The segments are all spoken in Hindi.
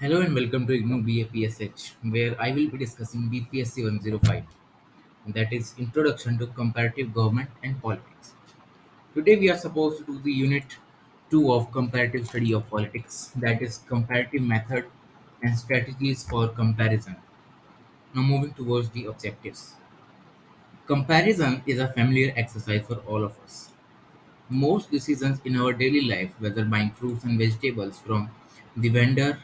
Hello and welcome to IGNOU BAPSH, where I will be discussing BPSC 105, that is Introduction to Comparative Government and Politics. Today we are supposed to do the Unit 2 of Comparative Study of Politics, that is Comparative Method and Strategies for Comparison. Now moving towards the objectives. Comparison is a familiar exercise for all of us. Most decisions in our daily life, whether buying fruits and vegetables from the vendor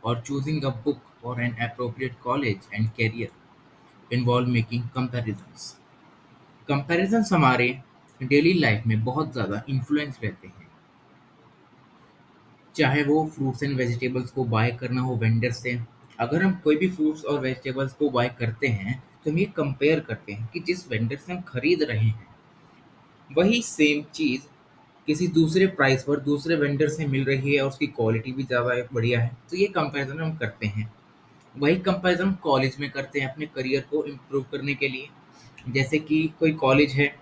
or choosing a book or an appropriate college and career, involve making comparisons. Comparisons हमारे डेली लाइफ में बहुत ज़्यादा इन्फ्लुएंस रहते हैं, चाहे वो फ्रूट्स एंड वेजिटेबल्स को बाय करना हो वेंडर से। अगर हम कोई भी फ्रूट्स और वेजिटेबल्स को बाय करते हैं तो हम ये कंपेयर करते हैं कि जिस वेंडर से हम खरीद रहे हैं वही सेम चीज़ किसी दूसरे प्राइस पर दूसरे वेंडर से मिल रही है और उसकी क्वालिटी भी ज़्यादा बढ़िया है, तो ये कंपैरिजन हम करते हैं। वही कंपैरिजन कॉलेज में करते हैं अपने करियर को इम्प्रूव करने के लिए। जैसे कि कोई कॉलेज है,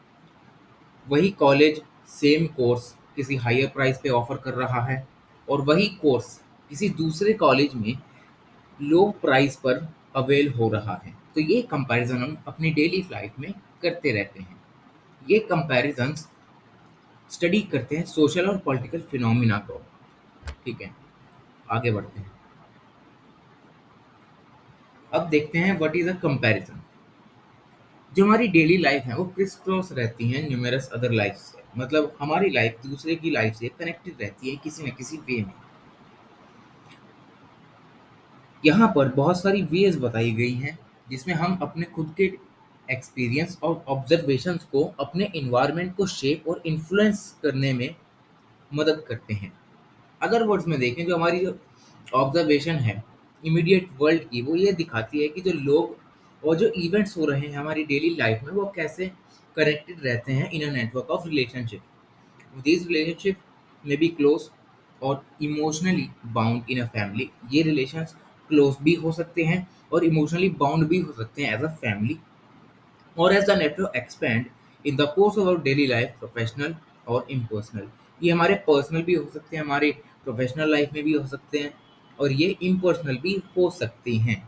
वही कॉलेज सेम कोर्स किसी हायर प्राइस पे ऑफर कर रहा है और वही कोर्स किसी दूसरे कॉलेज में लो प्राइस पर अवेल हो रहा है। तो ये कंपैरिजन हम अपनी डेली लाइफ में करते रहते हैं। ये कंपैरिजन्स स्टडी करते हैं सोशल और पॉलिटिकल फिनोमिना को। ठीक है, आगे बढ़ते हैं। अब देखते हैं व्हाट इज अ कंपैरिजन। जो हमारी डेली लाइफ है वो क्रिस क्रॉस रहती है न्यूमेरस अदर लाइफ से, मतलब हमारी लाइफ दूसरे की लाइफ से कनेक्टेड रहती है किसी न किसी वे में। यहाँ पर बहुत सारी वेज बताई गई हैं जिसमें हम अपने खुद के एक्सपीरियंस और ऑब्जर्वेशंस को अपने इन्वायरमेंट को शेप और इन्फ्लुएंस करने में मदद करते हैं। अदर वर्ड्स में देखें, जो हमारी जो ऑब्जर्वेशन है इमीडिएट वर्ल्ड की, वो ये दिखाती है कि जो लोग और जो इवेंट्स हो रहे हैं हमारी डेली लाइफ में वो कैसे कनेक्टेड रहते हैं in a network of relationship. These relationships may be close और emotionally bound in a family. ये रिलेशंस क्लोज भी हो सकते हैं और इमोशनली बाउंड भी हो सकते हैं एज अ फैमिली और as the network expand in the course of our daily life, professional और इम्पर्सनल। ये हमारे पर्सनल भी हो सकते हैं, हमारे प्रोफेशनल लाइफ में भी हो सकते हैं और ये इम्पर्सनल भी हो सकती हैं।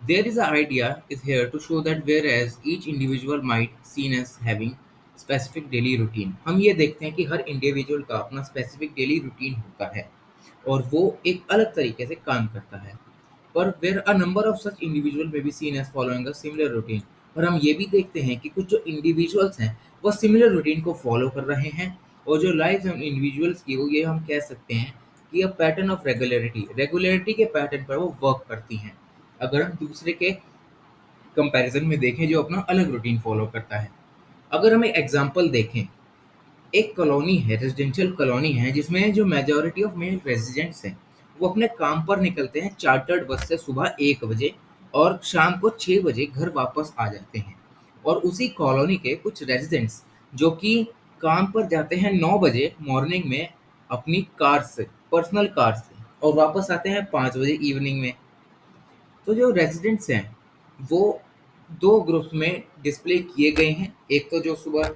There is an idea is here to show that whereas each individual might seen as having specific daily routine, हम ये देखते हैं कि हर इंडिविजुअल का अपना स्पेसिफिक डेली रूटीन होता है और वो एक अलग तरीके से काम करता है। पर where a number of such individual may be seen as following a similar routine, और हम ये भी देखते हैं कि कुछ जो इंडिविजुअल्स हैं वो सिमिलर रूटीन को फॉलो कर रहे हैं और जो लाइफ हम इंडिविजुअल्स की वो ये हम कह सकते हैं कि a pattern of regularity, regularity के पैटर्न पर वो वर्क करती हैं। अगर हम दूसरे के कंपैरिजन में देखें जो अपना अलग रूटीन फॉलो करता है। अगर हम एक एग्जांपल देखें, एक कॉलोनी है, रेजिडेंशियल कॉलोनी है जिसमें जो मेजॉरिटी ऑफ मेल रेजिडेंट्स हैं वो अपने काम पर निकलते हैं चार्टर्ड बस से सुबह 1 बजे और शाम को 6 बजे घर वापस आ जाते हैं। और उसी कॉलोनी के कुछ रेजिडेंट्स जो कि काम पर जाते हैं 9 बजे मॉर्निंग में अपनी कार से, पर्सनल कार से, और वापस आते हैं 5 बजे इवनिंग में। तो जो रेजिडेंट्स हैं वो दो ग्रुप्स में डिस्प्ले किए गए हैं। एक तो जो सुबह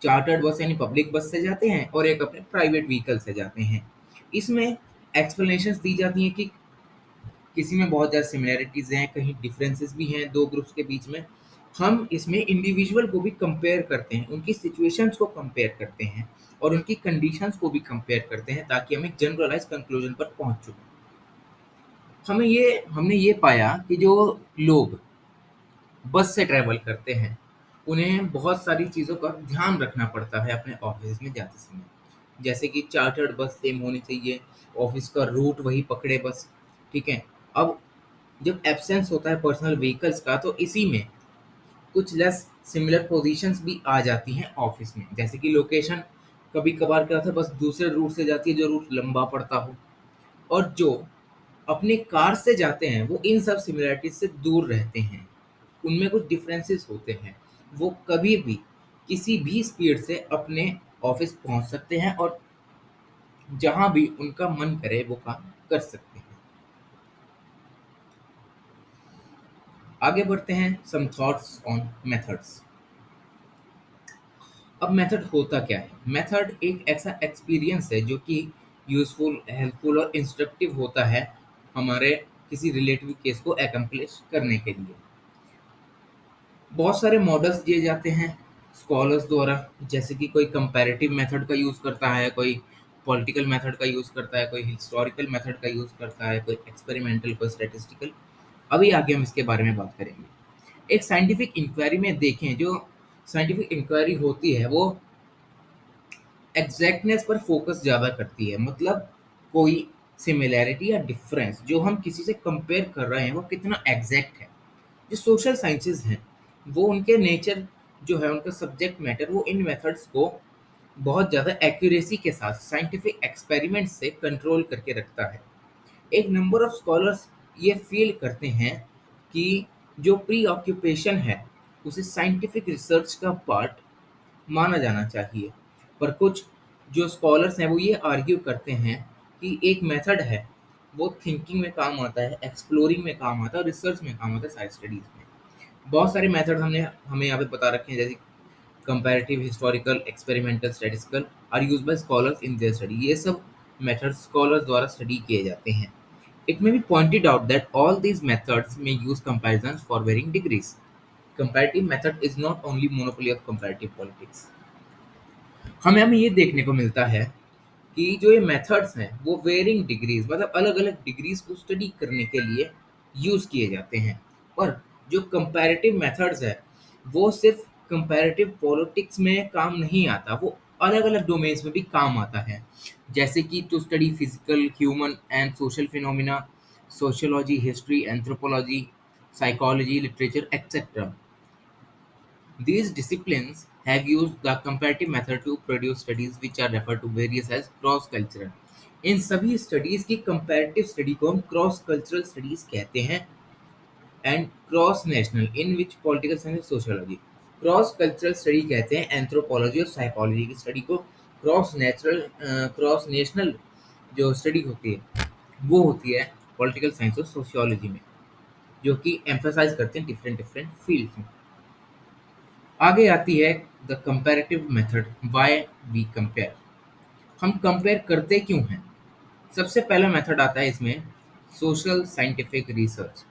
चार्टर्ड बस यानी पब्लिक बस से जाते हैं और एक अपने प्राइवेट व्हीकल से जाते हैं। इसमें एक्सप्लेनेशंस दी जाती हैं कि किसी में बहुत ज़्यादा सिमिलैरिटीज़ हैं, कहीं डिफरेंसेस भी हैं दो ग्रुप्स के बीच में। हम इसमें इंडिविजुअल को भी कंपेयर करते हैं, उनकी सिचुएशंस को कंपेयर करते हैं और उनकी कंडीशंस को भी कंपेयर करते हैं ताकि हम एक जनरलाइज कंक्लूजन पर पहुंच चुके। हमने ये पाया कि जो लोग बस से ट्रैवल करते हैं उन्हें बहुत सारी चीज़ों का ध्यान रखना पड़ता है अपने ऑफिस में जाते समय। जैसे कि चार्टर्ड बस सेम होनी चाहिए, ऑफिस का रूट वही पकड़े बस। ठीक है, अब जब एब्सेंस होता है पर्सनल व्हीकल्स का तो इसी में कुछ लेस सिमिलर पोजीशंस भी आ जाती हैं ऑफिस में। जैसे कि लोकेशन कभी कभार क्या होता है बस दूसरे रूट से जाती है जो रूट लंबा पड़ता हो, और जो अपने कार से जाते हैं वो इन सब सिमिलैरिटीज से दूर रहते हैं। उनमें कुछ डिफरेंसेस होते हैं, वो कभी भी किसी भी स्पीड से अपने ऑफिस पहुंच सकते हैं और जहां भी उनका मन करे वो काम कर सकते हैं। आगे बढ़ते हैं, सम थॉट्स ऑन मेथड्स। अब मेथड होता क्या है? मेथड एक ऐसा एक्सपीरियंस है जो कि यूज़फुल, हेल्पफुल और इंस्ट्रक्टिव होता है हमारे किसी रिलेटिव केस को एकम्प्लिश करने के लिए। बहुत सारे मॉडल्स दिए जाते हैं स्कॉलर्स द्वारा, जैसे कि कोई कंपैरेटिव मेथड का यूज़ करता है, कोई पॉलिटिकल मेथड का यूज़ करता है, कोई हिस्टोरिकल मेथड का यूज़ करता है, कोई एक्सपेरिमेंटल, कोई स्टैटिस्टिकल। अभी आगे हम इसके बारे में बात करेंगे। एक साइंटिफिक इंक्वायरी में देखें, जो साइंटिफिक इंक्वायरी होती है वो एग्जैक्टनेस पर फोकस ज़्यादा करती है। मतलब कोई सिमिलैरिटी या डिफरेंस जो हम किसी से कंपेयर कर रहे हैं वो कितना एग्जैक्ट है। जो सोशल साइंसेज हैं वो उनके नेचर जो है, उनका सब्जेक्ट मैटर, वो इन मेथड्स को बहुत ज़्यादा एक्यूरेसी के साथ साइंटिफिक एक्सपेरिमेंट से कंट्रोल करके रखता है। एक नंबर ऑफ स्कॉलर्स ये फील करते हैं कि जो प्री ऑक्यूपेशन है उसे साइंटिफिक रिसर्च का पार्ट माना जाना चाहिए। पर कुछ जो स्कॉलर्स हैं वो ये आर्ग्यू करते हैं कि एक मेथड है वो थिंकिंग में काम आता है, एक्सप्लोरिंग में काम आता है और रिसर्च में काम आता है, साइंस स्टडीज़ में। बहुत सारे मेथड हमने हमें यहाँ पे बता रखे हैं, जैसे comparative, historical, experimental, statistical are used by scholars in their study. ये सब मेथड्स स्कॉलर्स द्वारा स्टडी किए जाते हैं। It may be pointed out that all these methods may use comparisons for varying degrees. Comparative method is not only monopoly of comparative politics. हमें हमें ये देखने को मिलता है कि जो ये मेथड्स हैं वो वेरिंग डिग्रीज, मतलब अलग अलग डिग्रीज को स्टडी करने के लिए यूज़ किए जाते हैं। पर जो कंपैरेटिव मेथड्स है वो सिर्फ कंपैरेटिव पॉलिटिक्स में काम नहीं आता, वो अलग अलग डोमेन्स में भी काम आता है। जैसे कि to study physical, human and social phenomena, sociology, history, anthropology, psychology, literature, etcetera. These disciplines have used the comparative method to produce studies which are referred to various as cross-cultural. इन सभी स्टडीज की कंपैरेटिव स्टडी को हम क्रॉस कल्चरल स्टडीज कहते हैं, and cross national in which political science, sociology. Cross cultural study कहते हैं एंथ्रोपोलॉजी और साइकोलॉजी की स्टडी को। क्रॉस नेशनल जो स्टडी होती है वो होती है पॉलिटिकल साइंस और सोशियोलॉजी में, जो कि एम्फेसाइज करते हैं डिफरेंट डिफरेंट फील्ड्स में। आगे आती है the comparative method, why we compare. हम कंपेयर करते क्यों हैं? सबसे पहला मेथड आता है इसमें सोशल साइंटिफिक रिसर्च।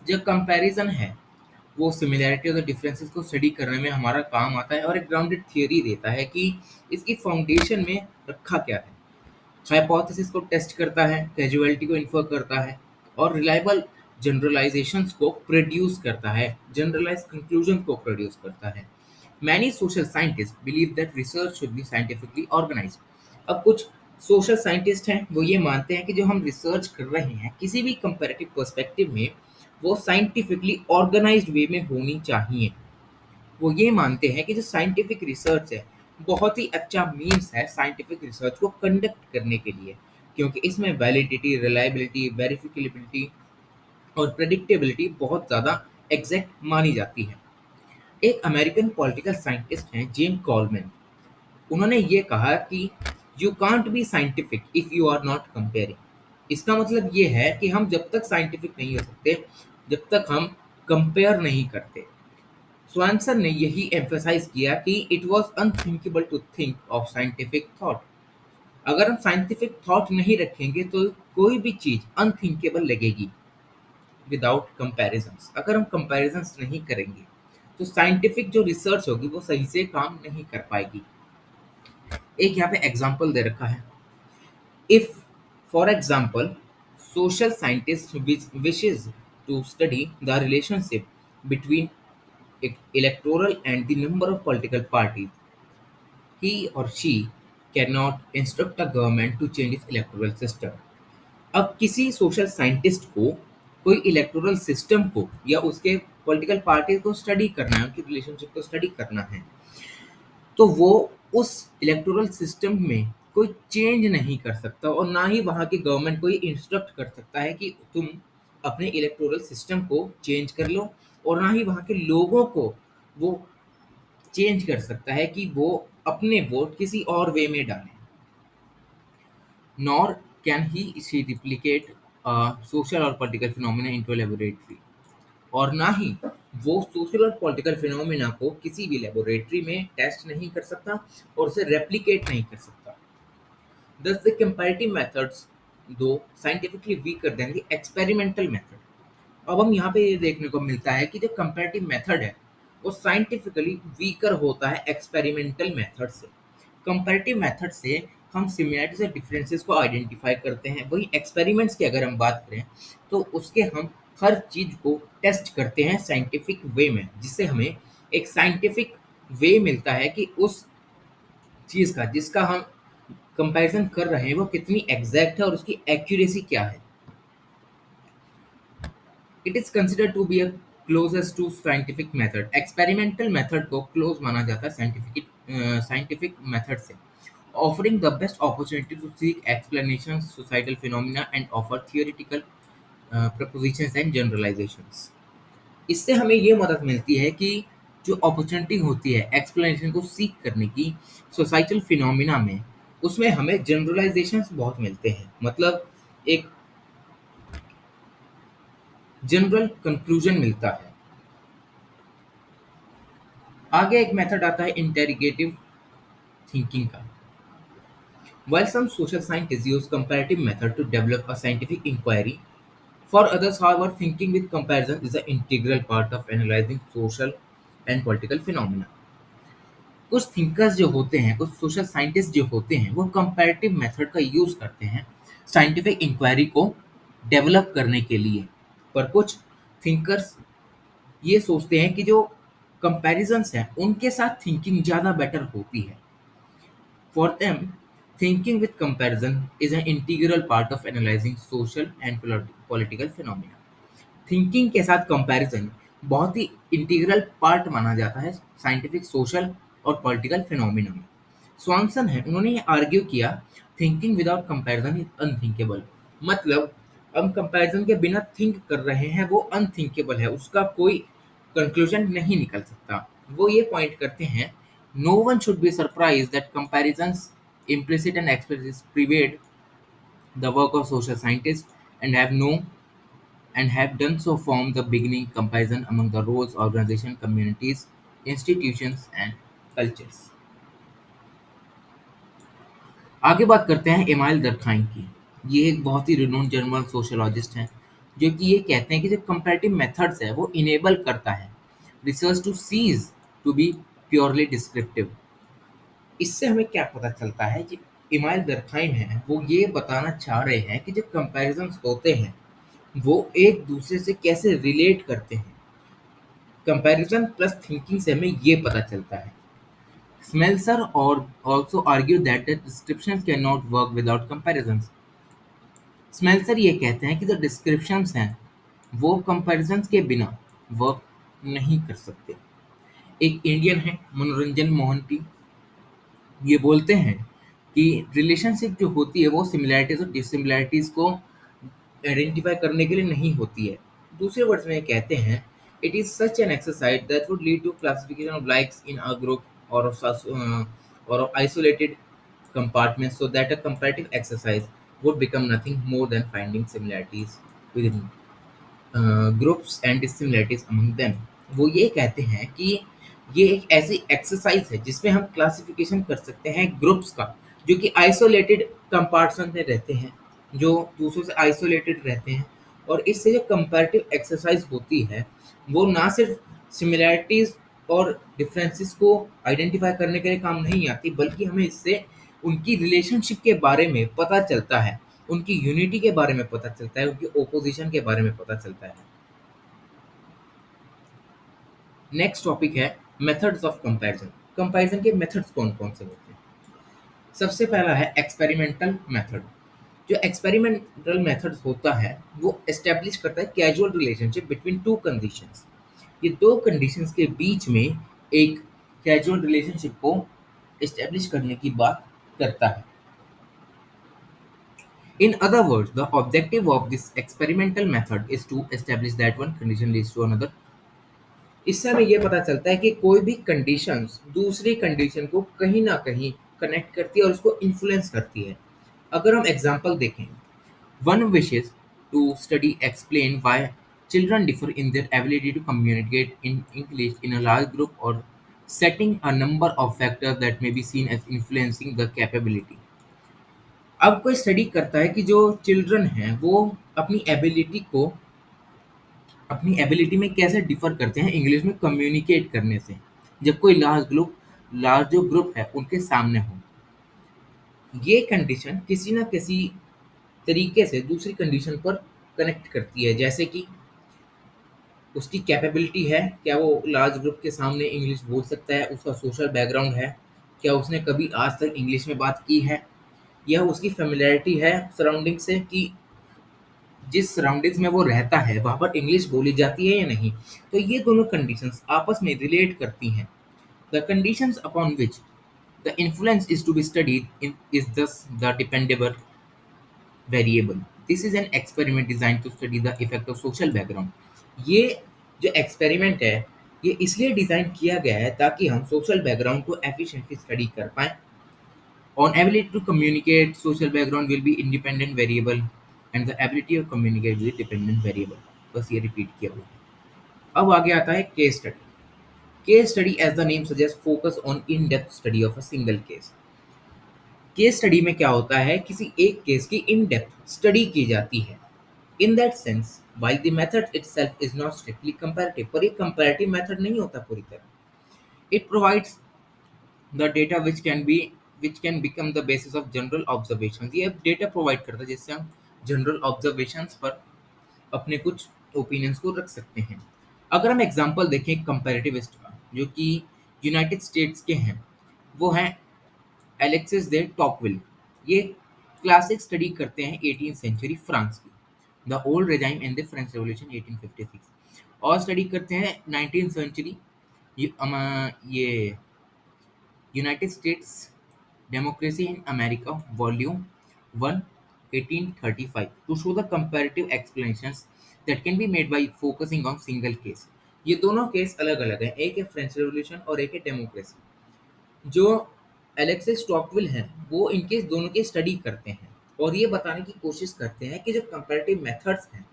जो कंपैरिजन है वो सिमिलैरिटी और डिफरेंसेस को स्टडी करने में हमारा काम आता है और एक ग्राउंडेड थियरी देता है कि इसकी फाउंडेशन में रखा क्या है। हाइपोथेसिस को टेस्ट करता है, कैजुअलिटी को इन्फर करता है और रिलायबल जनरलाइजेशंस को प्रोड्यूस करता है, जनरलाइज कंक्लूजन को प्रोड्यूस करता है। Many social scientist believe that research should be scientifically organized. अब कुछ सोशल साइंटिस्ट हैं वो ये मानते हैं कि जो हम रिसर्च कर रहे हैं किसी भी कंपैरेटिव पर्सपेक्टिव में, वो साइंटिफिकली ऑर्गेनाइज्ड वे में होनी चाहिए। वो ये मानते हैं कि जो साइंटिफिक रिसर्च है बहुत ही अच्छा मीन्स है साइंटिफिक रिसर्च को कंडक्ट करने के लिए, क्योंकि इसमें वैलिडिटी, रिलायबिलिटी, वेरिफिकेबिलिटी और प्रेडिक्टेबिलिटी बहुत ज़्यादा एग्जैक्ट मानी जाती है। एक अमेरिकन पॉलिटिकल साइंटिस्ट हैं जेम कॉलमैन। उन्होंने ये कहा कि you can't be scientific if you are not comparing. इसका मतलब ये है कि हम जब तक साइंटिफिक नहीं हो सकते जब तक हम कंपेयर नहीं करते। स्वानसन ने यही एम्फेसाइज किया कि it was unthinkable to think of scientific thought. अगर हम साइंटिफिक थॉट नहीं रखेंगे तो कोई भी चीज़ अनथिंकेबल लगेगी विदाउट कंपैरिजंस। अगर हम कंपैरिजंस नहीं करेंगे तो साइंटिफिक जो रिसर्च होगी वो सही से काम नहीं कर पाएगी। एक यहाँ पे एग्जांपल दे रखा है। If for example social scientist wishes to study the relationship between electoral and the number of political parties, he or she cannot instruct a government to change its electoral system. अब किसी सोशल साइंटिस्ट को कोई इलेक्टोरल सिस्टम को या उसके पॉलिटिकल पार्टी को स्टडी करना है, उनकी रिलेशनशिप को स्टडी करना है, तो वो उस इलेक्टोरल सिस्टम में कोई चेंज नहीं कर सकता और ना ही वहाँ की गवर्नमेंट को ये इंस्ट्रक्ट कर सकता है कि तुम अपने इलेक्टोरल सिस्टम को चेंज कर लो, और ना ही वहाँ के लोगों को वो चेंज कर सकता है कि वो अपने वोट किसी और वे में डालें। Nor can he she replicate social और पॉलिटिकल फिनोमिना इनटू लेबोरेटरी, और ना ही वो सोशल और पॉलिटिकल फिनोमिना को किसी भी लेबोरेटरी में टेस्ट नहीं कर सकता और उसे रेप्लिकेट नहीं कर सकता। Thus, the comparative methods, though scientifically weaker than the experimental method. अब हम यहाँ पे ये देखने को मिलता है कि जो कंपैरेटिव मेथड है वो साइंटिफिकली वीकर होता है एक्सपेरिमेंटल मेथड से। कंपैरेटिव मेथड से हम सिमिलरिटीज और डिफरेंसेस को आइडेंटिफाई करते हैं, वही एक्सपेरिमेंट्स की अगर हम बात करें तो उसके हम हर चीज़ को टेस्ट करते हैं साइंटिफिक वे में, जिससे हमें एक साइंटिफिक वे मिलता है कि उस चीज़ का जिसका हम कंपैरिजन कर रहे हैं वो कितनी एग्जैक्ट है और उसकी एक्यूरेसी क्या है। It is considered to be a closest to scientific method. Experimental method को क्लोज माना जाता है साइंटिफिक मेथड से, offering the best opportunity to seek explanation societal phenomena and offer theoretical propositions and generalizations. इससे हमें ये मदद मिलती है कि जो अपॉर्चुनिटी होती है एक्सप्लेनेशन को सीख करने की सोसाइटल फिनोमिना में, उसमें हमें जनरलाइजेशंस बहुत मिलते हैं, मतलब एक जनरल कंक्लूजन मिलता है। आगे एक मेथड आता है इंटेरोगेटिव थिंकिंग का। While some social scientists use comparative method to develop a scientific inquiry, for others, however, thinking with comparison is an integral part of analyzing social and political phenomena. कुछ थिंकर्स जो होते हैं, कुछ सोशल साइंटिस्ट जो होते हैं, वो कंपैरेटिव मेथड का यूज़ करते हैं साइंटिफिक इंक्वायरी को डेवलप करने के लिए। पर कुछ थिंकर्स ये सोचते हैं कि जो कंपैरिजंस हैं, उनके साथ थिंकिंग ज़्यादा बेटर होती है। For them, thinking with comparison is an integral part of analyzing social and political phenomena. Thinking के साथ कंपैरिजन बहुत ही इंटीग्रल पार्ट माना जाता है साइंटिफिक, सोशल और पॉलिटिकल फिनोमिना में। स्वानसन है, उन्होंने ये आर्ग्यू किया, thinking without comparison is unthinkable. मतलब हम कंपैरिजन के बिना थिंक कर रहे हैं वो अनथिंकेबल है, उसका कोई कंक्लूजन नहीं निकल सकता। वो ये पॉइंट करते हैं, no one should be surprise that comparisons implicit and explicit pervade the work of social scientists and have done so from the beginning. Comparison among the roles, organizations, communities, institutions and cultures. आगे बात करते हैं एमाइल दरखाइन की। ये एक बहुत ही रिनोन जर्मन सोशियोलॉजिस्ट हैं, जो कि ये कहते हैं कि जो कंपैरेटिव मेथड्स है वो इनेबल करता है research to cease to be purely descriptive. इससे हमें क्या पता चलता है कि इमाइल दरखाइन है वो ये बताना चाह रहे हैं कि जो कंपैरिजंस होते हैं वो एक दूसरे से कैसे रिलेट करते हैं। कंपैरिजन प्लस थिंकिंग से हमें ये पता चलता है। स्मेल्सर और also argue that the description can not work without comparisons. स्मेल्सर ये कहते हैं कि जो डिस्क्रिप्शंस हैं वो कंपैरिजंस के बिना वर्क नहीं कर सकते। एक इंडियन है मनोरंजन मोहंती, ये बोलते हैं कि रिलेशनशिप जो होती है वो सिमिलैरिटीज और डिसिमिलैरिटीज को आइडेंटिफाई करने के लिए नहीं होती है। दूसरे वर्ड्स में ये कहते हैं, it is such an exercise that would lead to classification of likes in a group or of isolated compartments, so that a comparative exercise would become nothing more than finding similarities within groups and dissimilarities among them. वो ये कहते हैं कि ये एक ऐसी एक्सरसाइज है जिसमें हम क्लासिफिकेशन कर सकते हैं ग्रुप्स का, जो कि आइसोलेटेड कंपार्टमेंट में रहते हैं, जो दूसरों से आइसोलेटेड रहते हैं। और इससे जो कंपैरेटिव एक्सरसाइज होती है वो ना सिर्फ सिमिलैरिटीज और डिफरेंसेस को आइडेंटिफाई करने के लिए काम नहीं आती, बल्कि हमें इससे उनकी रिलेशनशिप के बारे में पता चलता है, उनकी यूनिटी के बारे में पता चलता है, उनकी ओपोजिशन के बारे में पता चलता है। नेक्स्ट टॉपिक है मेथड्स ऑफ कंपैरिजन। कंपैरिजन के मेथड्स कौन कौन से होते हैं? सबसे पहला है एक्सपेरिमेंटल मेथड। जो एक्सपेरिमेंटल मेथड होता है वो एस्टेब्लिश करता है casual relationship between two conditions. ये दो कंडीशंस के बीच में एक कैजुअल रिलेशनशिप को एस्टेब्लिश करने की बात करता है। In other words, the objective of this experimental method is to establish that one condition leads to another. इससे हमें यह पता चलता है कि कोई भी कंडीशंस दूसरी कंडीशन को कहीं ना कहीं कनेक्ट करती है और उसको इन्फ्लुएंस करती है। अगर हम एग्जांपल देखें, one wishes to study explain why children differ in their ability to communicate in English in a large group, or setting a number of factors that may be seen as influencing the capability. अब कोई स्टडी करता है कि जो चिल्ड्रन हैं वो अपनी एबिलिटी को अपनी एबिलिटी में कैसे डिफर करते हैं इंग्लिश में कम्युनिकेट करने से, जब कोई लार्ज जो ग्रुप है उनके सामने हो। ये कंडीशन किसी न किसी तरीके से दूसरी कंडीशन पर कनेक्ट करती है, जैसे कि उसकी कैपेबिलिटी है, क्या वो लार्ज ग्रुप के सामने इंग्लिश बोल सकता है, उसका सोशल बैकग्राउंड है, क्या उसने कभी आज तक इंग्लिश में बात की है, या उसकी फेमिलियरिटी है सराउंडिंग से कि जिस सराउंडिंग्स में वो रहता है वहाँ पर इंग्लिश बोली जाती है या नहीं। तो ये दोनों कंडीशंस आपस में रिलेट करती हैं। The conditions upon which the influence is to be studied in is thus the dependable variable. This is an experiment design to study the effect of social background. ये जो एक्सपेरिमेंट है ये इसलिए डिजाइन किया गया है ताकि हम सोशल बैकग्राउंड को एफिशिएंटली स्टडी कर पाएं। On ability to communicate, social background will be independent variable and the ability of communicate will be dependent variable। बस ये रिपीट किया हुआ है। अब आगे आता है case study. Case study as the name suggest focus on in depth study of a single case. Case study में क्या होता है, किसी एक केस की इन डेप्थ स्टडी की जाती है। In that sense while the method itself is not strictly comparative, पर ये comparative method नहीं होता पूरी तरह। It provides the data which can become the basis of general observations। ये डेटा प्रोवाइड करता है जिससे हम जनरल ऑब्जर्वेशंस पर अपने कुछ ओपिनियंस को रख सकते हैं। अगर हम एग्जांपल देखें कंपैरेटिविस्ट का जो कि यूनाइटेड स्टेट्स के हैं, वो हैं एलेक्सिस दे टॉकविल। ये क्लासिक स्टडी करते हैं 18th सेंचुरी फ्रांस की, the old regime in the French revolution 1856। और स्टडी करते हैं 19th सेंचुरी ये United states democracy in America volume 1 1835 to show the comparative explanations that can be made by focusing on single case। ये दोनों केस अलग अलग हैं, एक है फ्रेंच रेवोल्यूशन और एक है डेमोक्रेसी। जो एलेक्सिस स्टॉकविल हैं वो इनके दोनों की स्टडी करते हैं और ये बताने की कोशिश करते हैं कि जो कंपैरेटिव मेथड्स हैं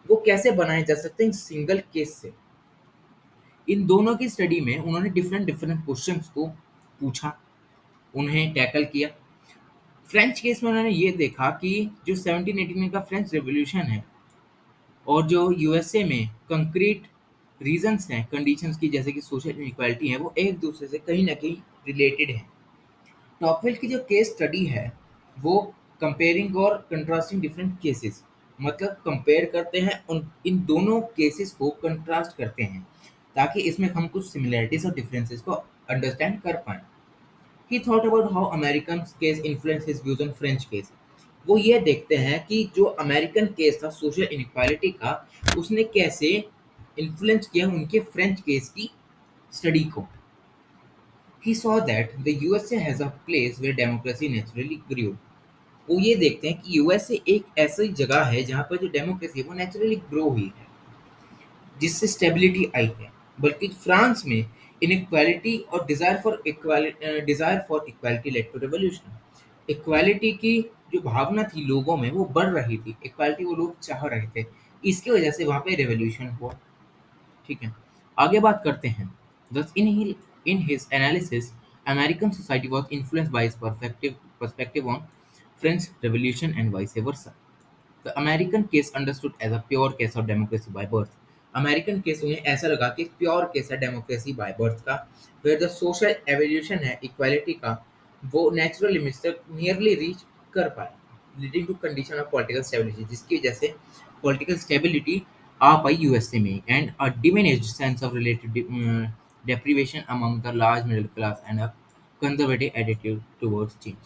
वो कैसे बनाए जा सकते हैं सिंगल केस से। इन दोनों की स्टडी में उन्होंने डिफरेंट डिफरेंट क्वेश्चंस को पूछा, उन्हें टैकल किया। फ्रेंच केस में उन्होंने ये देखा कि जो 1789 का फ्रेंच रेवोल्यूशन है और जो यूएसए में कंक्रीट रीजंस हैं कंडीशंस की जैसे कि सोशल इनइक्वालिटी है वो एक दूसरे से कहीं ना कहीं रिलेटेड है। टॉकवेल की जो केस स्टडी है वो कंपेयरिंग और कंट्रास्टिंग डिफरेंट केसेस, मतलब कंपेयर करते हैं उन इन दोनों केसेस को कंट्रास्ट करते हैं ताकि इसमें हम कुछ सिमिलरिटीज और डिफरेंसेस को अंडरस्टैंड कर पाएं। He thought about how American case influenced his views on French case। वो ये देखते हैं कि जो अमेरिकन केस था सोशल इनइक्वालिटी का उसने कैसे इन्फ्लुएंस किया उनके फ्रेंच केस की स्टडी को। He saw that the USA has a place where democracy naturally grew। वो ये देखते हैं कि यूएसए एक ऐसी जगह है जहाँ पर जो डेमोक्रेसी है वो नेचुरली ग्रो हुई है जिससे स्टेबिलिटी आई है, बल्कि फ्रांस में इनइक्वालिटी और desire for equality led to revolution. Equality की जो भावना थी लोगों में वो बढ़ रही थी, इक्वालिटी वो लोग चाह रहे थे, इसकी वजह से वहाँ पे रेवोल्यूशन हुआ। ठीक है, आगे बात करते हैं। Thus, in his analysis, American society was influenced by his perspective on French Revolution and vice versa। The American case understood as a pure case of democracy by birth। American case उन्हें ऐसा लगा कि प्योर केस है डेमोक्रेसी बाय बर्थ का, फिर जो सोशल एवोल्यूशन है इक्वालिटी का वो नेचुरल लिमिट्स तक नियरली रीच कर पाए, leading to condition of political stability, जिसकी वजह से पॉलिटिकल स्टेबिलिटी आ पाई यूएसए में, and a diminished sense of relative deprivation among the large middle class and a conservative attitude towards change।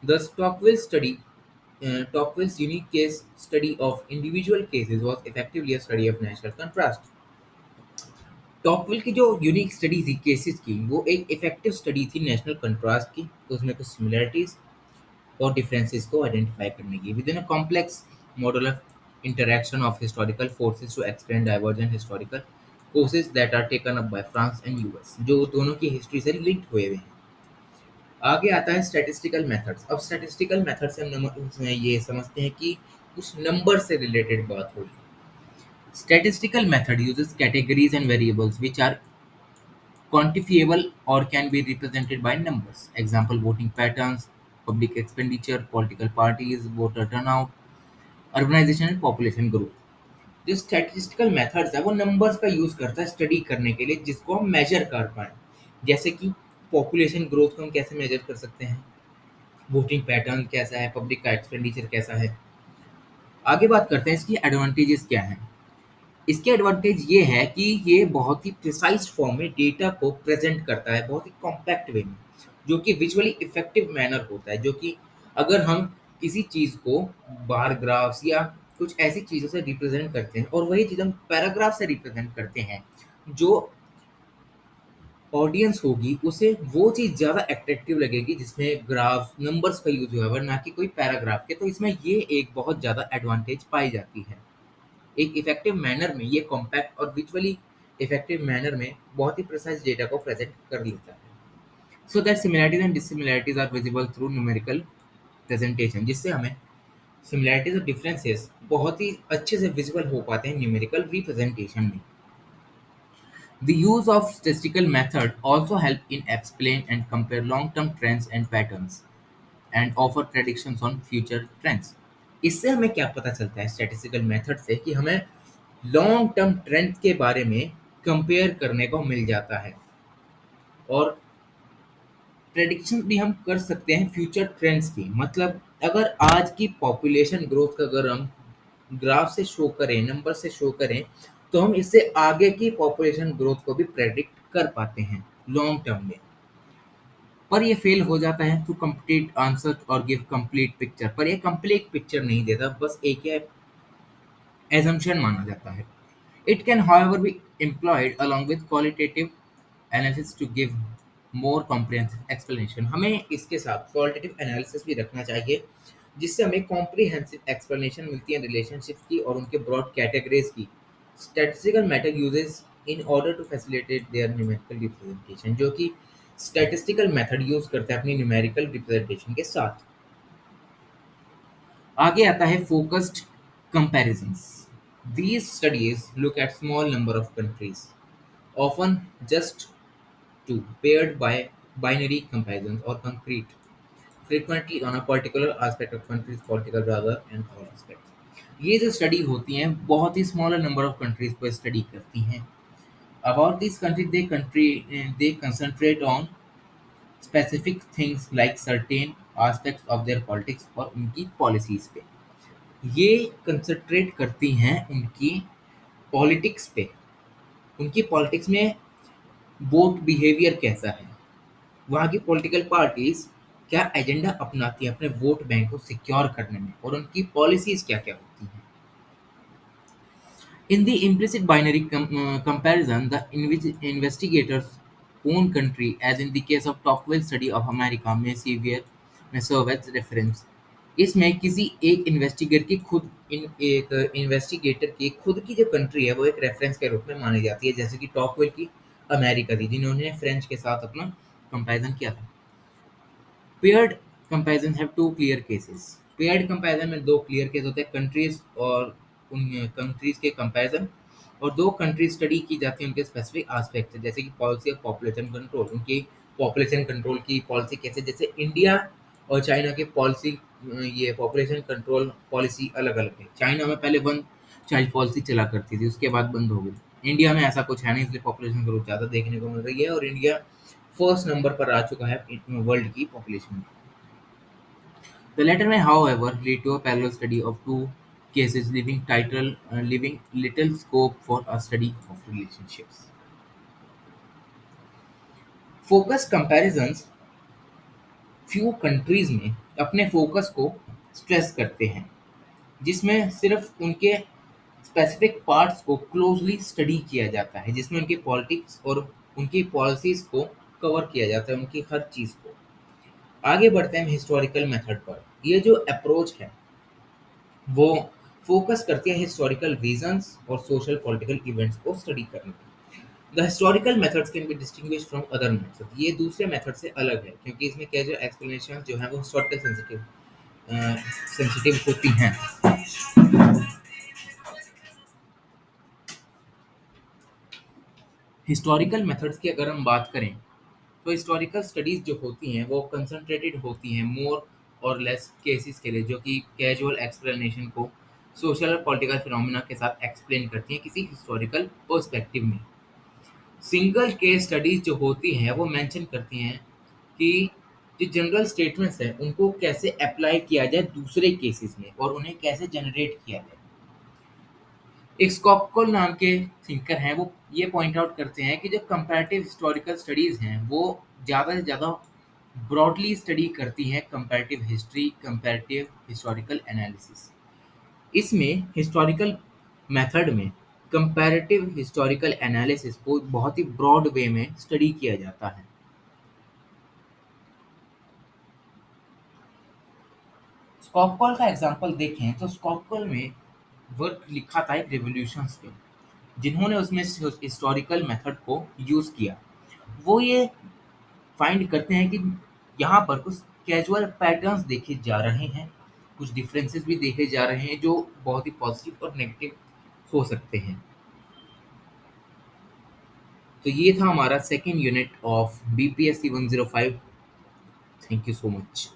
The Tocqueville's unique case study of individual cases was effectively a study of national contrast। टॉकविल की जो यूनिक स्टडी थी केसेस की वो एक इफेक्टिव स्टडी थी नेशनल कंट्रास्ट की, तो उसमें कुछ सिमिलरिटीज और डिफरेंसेस को आइडेंटिफाई करने की within a complex model of interaction of historical forces to explain divergent historical courses that are taken up by France and US, जो दोनों की हिस्ट्री से लिंक्ड हुए हुए हैं। आगे आता है स्टैटिस्टिकल मेथड्स। अब स्टैटिस्टिकल मेथड से हम उसमें ये समझते हैं कि कुछ नंबर से रिलेटेड बात होगी। Statistical method uses categories and variables which are quantifiable or can be represented by numbers। Example voting patterns, public expenditure, political parties, voter turnout, urbanization and population growth. जो स्टैटिस्टिकल मेथड्स है वो नंबर्स का यूज़ करता है स्टडी करने के लिए जिसको हम मेजर कर पाएँ। जैसे कि पॉपुलेशन ग्रोथ को हम कैसे मेजर कर सकते हैं, वोटिंग पैटर्न कैसा है, पब्लिक का एक्सपेंडिचर कैसा है। आगे बात करते हैं इसकी एडवांटेजेस क्या हैं। इसके एडवांटेज ये है कि ये बहुत ही प्रिसाइज फॉर्म में डेटा को प्रेजेंट करता है, बहुत ही कॉम्पैक्ट वे में, जो कि विजुअली इफेक्टिव मैनर होता है। जो कि अगर हम किसी चीज़ को बार ग्राफ्स या कुछ ऐसी चीज़ों से रिप्रेजेंट करते हैं और वही चीज़ हम पैराग्राफ से रिप्रेजेंट करते हैं, जो ऑडियंस होगी उसे वो चीज़ ज़्यादा अट्रैक्टिव लगेगी जिसमें ग्राफ्स नंबर्स का यूज हुआ है, ना कि कोई पैराग्राफ के। तो इसमें ये एक बहुत ज़्यादा एडवांटेज पाई जाती है। एक इफेक्टिव मैनर में ये कॉम्पैक्ट और विजुअली इफेक्टिव मैनर में बहुत ही प्रिसाइज डेटा को प्रेजेंट कर लेता है। So that similarities and dissimilarities are visible through numerical presentation, जिससे हमें सिमिलैरिटीज और डिफरेंसेस बहुत ही अच्छे से विजिबल हो पाते हैं न्यूमेरिकल रिप्रेजेंटेशन में। The use of statistical method also help in explain and compare long-term trends and patterns and offer predictions on future trends. इससे हमें क्या पता चलता है स्टैटिस्टिकल मेथड से कि हमें लॉन्ग टर्म ट्रेंड के बारे में कंपेयर करने को मिल जाता है और प्रेडिक्शन भी हम कर सकते हैं फ्यूचर ट्रेंड्स की। मतलब अगर आज की पॉपुलेशन ग्रोथ का अगर हम ग्राफ से शो करें, नंबर से शो करें, तो हम इससे आगे की पॉपुलेशन ग्रोथ को भी प्रेडिक्ट कर पाते हैं लॉन्ग टर्म में। पर ये फेल हो जाता है टू कंप्लीट आंसर और गिव कंप्लीट पिक्चर। पर ये कंप्लीट पिक्चर नहीं देता, बस एक ये एजम्पशन माना जाता है। It can, however, be employed along with qualitative analysis to give more comprehensive explanation. हमें इसके साथ qualitative analysis भी रखना चाहिए जिससे हमें comprehensive explanation मिलती है relationships की और उनके broad categories की। Statistical method uses in order to facilitate their numerical representation, जो कि statistical method use करता है अपनी numerical representation के साथ। आगे आता है focused comparisons. These studies look at small number of countries, often just two, paired by binary comparisons or concrete, frequently on a particular aspect of country's political rather and all aspects. ये जो स्टडी होती हैं बहुत ही स्मॉलर नंबर ऑफ कंट्रीज पर स्टडी करती हैं। About this country they concentrate on specific things like certain aspects of their politics और उनकी पॉलिसीज पे। ये कंसंट्रेट करती हैं उनकी पॉलिटिक्स पे, उनकी पॉलिटिक्स में वोट बिहेवियर कैसा है, वहाँ की पॉलिटिकल पार्टीज क्या एजेंडा अपनाती हैं अपने वोट बैंक को सिक्योर करने में, और उनकी पॉलिसीज क्या क्या होती हैं। In the implicit binary comparison, the investigator's own country, as in the case of Tocqueville study of America, may serve as reference. इसमें किसी एक इन्वेस्टिगेटर की खुद की जो कंट्री है वो एक रेफरेंस के रूप में मानी जाती है, जैसे कि टॉकवेल की अमेरिका थी जिन्होंने फ्रेंच के साथ अपना कंपैरिजन किया था। Paired comparison have two clear cases. Paired comparison में दो क्लियर केस होते हैं, कंट्रीज और उन कंट्रीज के कंपैरिजन, और दो कंट्रीज स्टडी की जाती है उनके स्पेसिफिक एस्पेक्ट से, जैसे कि पॉलिसी ऑफ पॉपुलेशन कंट्रोल, उनकी पॉपुलेशन कंट्रोल की पॉलिसी कैसे, जैसे इंडिया और चाइना की पॉलिसी, ये पॉपुलेशन कंट्रोल पॉलिसी अलग अलग है। चाइना में पहले वन चाइल्ड पॉलिसी चला करती थी, उसके बाद बंद हो गई। इंडिया में ऐसा कुछ है नहीं, इसलिए पॉपुलेशन ग्रोथ ज़्यादा देखने को मिल रही है और इंडिया फर्स्ट नंबर पर आ चुका है वर्ल्ड की पॉपुलेशन में। The latter may, however, lead to a parallel study of two cases, leaving little scope for a study of relationships. Focus comparisons few countries में अपने फोकस को स्ट्रेस करते हैं, जिसमें सिर्फ उनके स्पेसिफिक पार्ट्स को क्लोजली स्टडी किया जाता है, जिसमें उनकी पॉलिटिक्स और उनकी पॉलिसीज को कवर किया जाता है, उनकी हर चीज़ को। आगे बढ़ते हैं हिस्टोरिकल मेथड पर। ये जो अप्रोच है वो फोकस करती है हिस्टोरिकल रीजंस और सोशल पॉलिटिकल इवेंट्स को स्टडी करने पर। The historical methods can be distinguish from other methods. ये दूसरे मेथड से अलग है क्योंकि इसमें क्या जो एक्सप्लेनेशन जो है वो हिस्टोरिकल सेंसिटिव होती हैं। हिस्टोरिकल मेथड्स की अगर हम बात करें तो हिस्टोरिकल स्टडीज़ जो होती हैं वो कंसंट्रेटेड होती हैं मोर और लेस केसेस के लिए, जो कि कैजुअल एक्सप्लेनेशन को सोशल और पॉलिटिकल फिनोमिना के साथ एक्सप्लेन करती हैं किसी हिस्टोरिकल पर्सपेक्टिव में। सिंगल केस स्टडीज जो होती हैं वो मेंशन करती हैं कि जो जनरल स्टेटमेंट्स हैं उनको कैसे अप्लाई किया जाए दूसरे केसेस में और उन्हें कैसे जनरेट किया जाए। एक स्कॉपकोल नाम के थिंकर हैं, वो ये पॉइंट आउट करते हैं कि जो कंपैरेटिव हिस्टोरिकल स्टडीज़ हैं वो ज़्यादा से ज़्यादा ब्रॉडली स्टडी करती हैं comparative history, comparative historical analysis. इसमें हिस्टोरिकल मेथड में कंपैरेटिव हिस्टोरिकल एनालिसिस को बहुत ही ब्रॉड वे में स्टडी किया जाता है। स्कॉपकोल का एग्जांपल देखें तो स्कॉपकोल में वर्क लिखा था एक रिवॉल्यूशंस पे, जिन्होंने उसमें हिस्टोरिकल मेथड को यूज़ किया। वो ये फाइंड करते हैं कि यहाँ पर कुछ कैजुअल पैटर्न्स देखे जा रहे हैं, कुछ डिफरेंसेस भी देखे जा रहे हैं जो बहुत ही पॉजिटिव और नेगेटिव हो सकते हैं। तो ये था हमारा second unit of BPSC 105। Thank you so much.